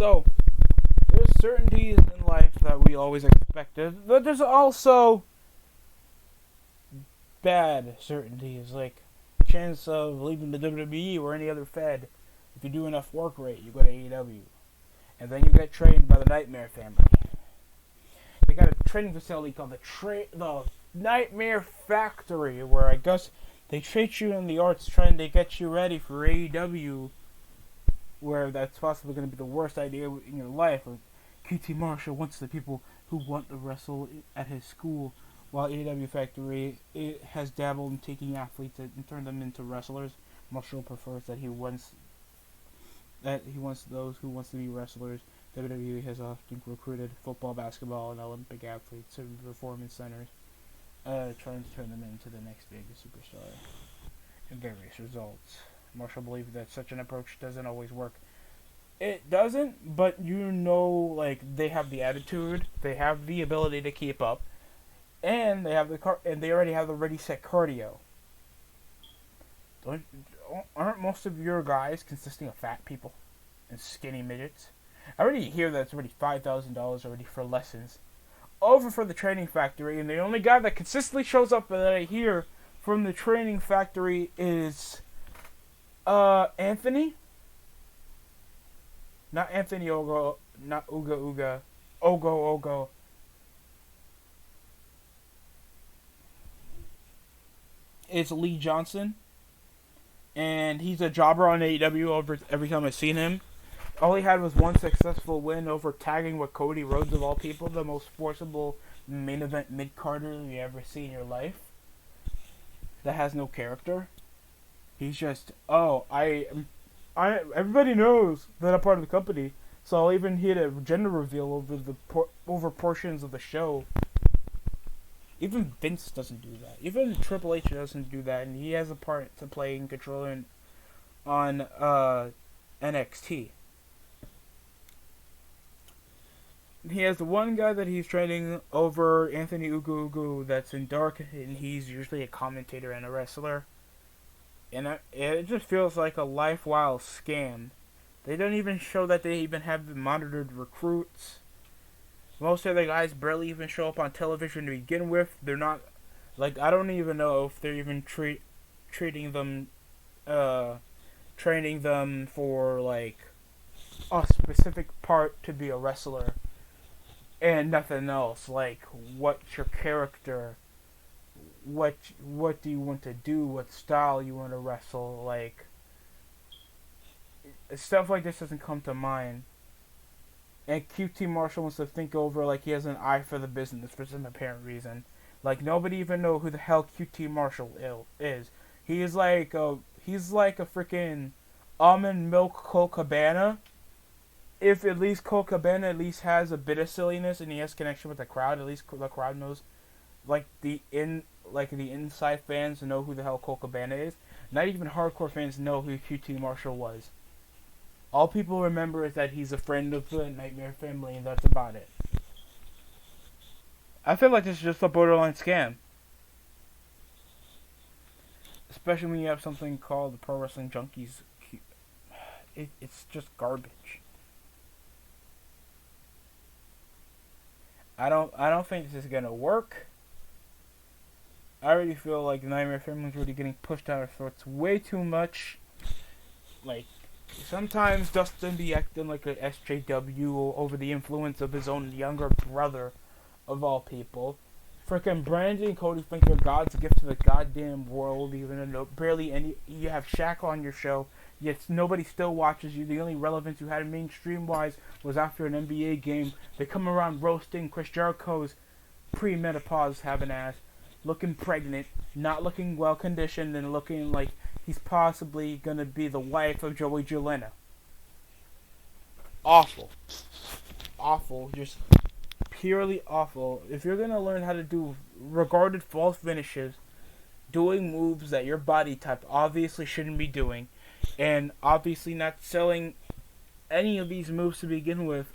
So, there's certainties in life that we always expected, but there's also bad certainties, like the chance of leaving the WWE or any other Fed. If you do enough work rate, you go to AEW. And then you get trained by the Nightmare family. They got a training facility called the Nightmare Factory, where I guess they treat you in the arts trying to get you ready for AEW, where that's possibly going to be the worst idea in your life. Like, QT Marshall wants the people who want to wrestle at his school, while AEW Factory has dabbled in taking athletes and turned them into wrestlers. Marshall prefers that he wants those who wants to be wrestlers. WWE has often recruited football, basketball, and Olympic athletes in performance centers, trying to turn them into the next big superstar. In various results, Marshall believes that such an approach doesn't always work. It doesn't, but like they have the attitude, they have the ability to keep up, and they have and they already have the ready set cardio. Aren't most of your guys consisting of fat people and skinny midgets? I already hear that it's already $5,000 already for lessons. Over for the training factory, and the only guy that consistently shows up that I hear from the training factory is Anthony. Not Anthony Ogo, not Uga Uga. Ogo. It's Lee Johnson. And he's a jobber on AEW every time I've seen him. All he had was one successful win over tagging with Cody Rhodes of all people, the most forcible main event mid-carder you ever see in your life. That has no character. He's just, everybody knows that I'm part of the company, so I'll even hit a gender reveal over portions of the show. Even Vince doesn't do that. Even Triple H doesn't do that, and he has a part to play in controlling on NXT. He has the one guy that he's training over, Anthony Ugu, that's in Dark, and he's usually a commentator and a wrestler. And it just feels like a LifeWild scam. They don't even show that they even have monitored recruits. Most of the guys barely even show up on television to begin with. They're not, like, I don't even know if they're even training them for, like, a specific part to be a wrestler. And nothing else, like, what's your character? What do you want to do? What style you want to wrestle? Like, stuff like this doesn't come to mind. And QT Marshall wants to think over like he has an eye for the business for some apparent reason. Like, nobody even know who the hell QT Marshall is. He's like a freaking almond milk Colt Cabana. If at least Colt Cabana at least has a bit of silliness and he has connection with the crowd, at least the crowd knows, like the inside fans know who the hell Colt Cabana is. Not even hardcore fans know who QT Marshall was. All people remember is that he's a friend of the Nightmare family, and that's about it. I feel like this is just a borderline scam. Especially when you have something called the Pro Wrestling Junkies. It's just garbage. I don't think this is gonna work. I already feel like the Nightmare family is already getting pushed out of throats way too much. Like, sometimes Dustin be acting like a SJW over the influence of his own younger brother, of all people. Frickin' Brandon and Cody think they're God's gift to the goddamn world, even though you have Shaq on your show, yet nobody still watches you. The only relevance you had mainstream-wise was after an NBA game. They come around roasting Chris Jericho's pre-menopause having ass, looking pregnant, not looking well-conditioned, and looking like he's possibly gonna be the wife of Joey Jelena. Awful. Awful. Just purely awful. If you're gonna learn how to do regarded false finishes, doing moves that your body type obviously shouldn't be doing, and obviously not selling any of these moves to begin with,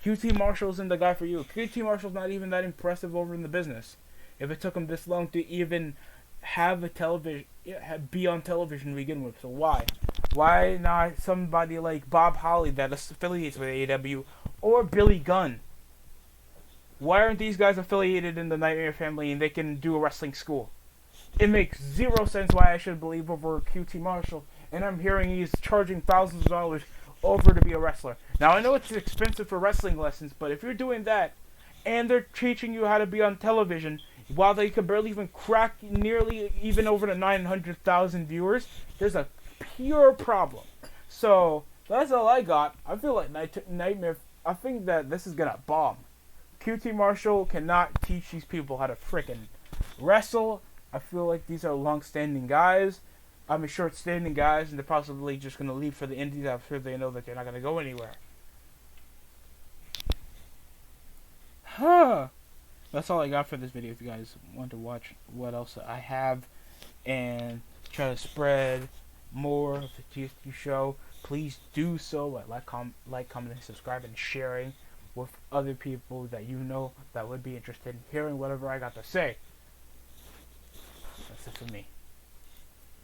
QT Marshall isn't the guy for you. QT Marshall's not even that impressive over in the business. If it took him this long to even have a television, be on television to begin with, so why? Why not somebody like Bob Holly that affiliates with AEW, or Billy Gunn? Why aren't these guys affiliated in the Nightmare Family and they can do a wrestling school? It makes zero sense why I should believe over QT Marshall, and I'm hearing he's charging thousands of dollars over to be a wrestler. Now I know it's expensive for wrestling lessons, but if you're doing that, and they're teaching you how to be on television, while they can barely even crack nearly even over the 900,000 viewers, there's a pure problem. So that's all I got. I feel like Nightmare. I think that this is gonna bomb. QT Marshall cannot teach these people how to frickin' wrestle. I feel like these are long-standing guys. I mean, short-standing guys, and they're possibly just gonna leave for the Indies after they know that they're not gonna go anywhere. Huh. That's all I got for this video. If you guys want to watch what else I have and try to spread more of the TST show, please do so by like, commenting, subscribing, and sharing with other people that you know that would be interested in hearing whatever I got to say. That's it for me.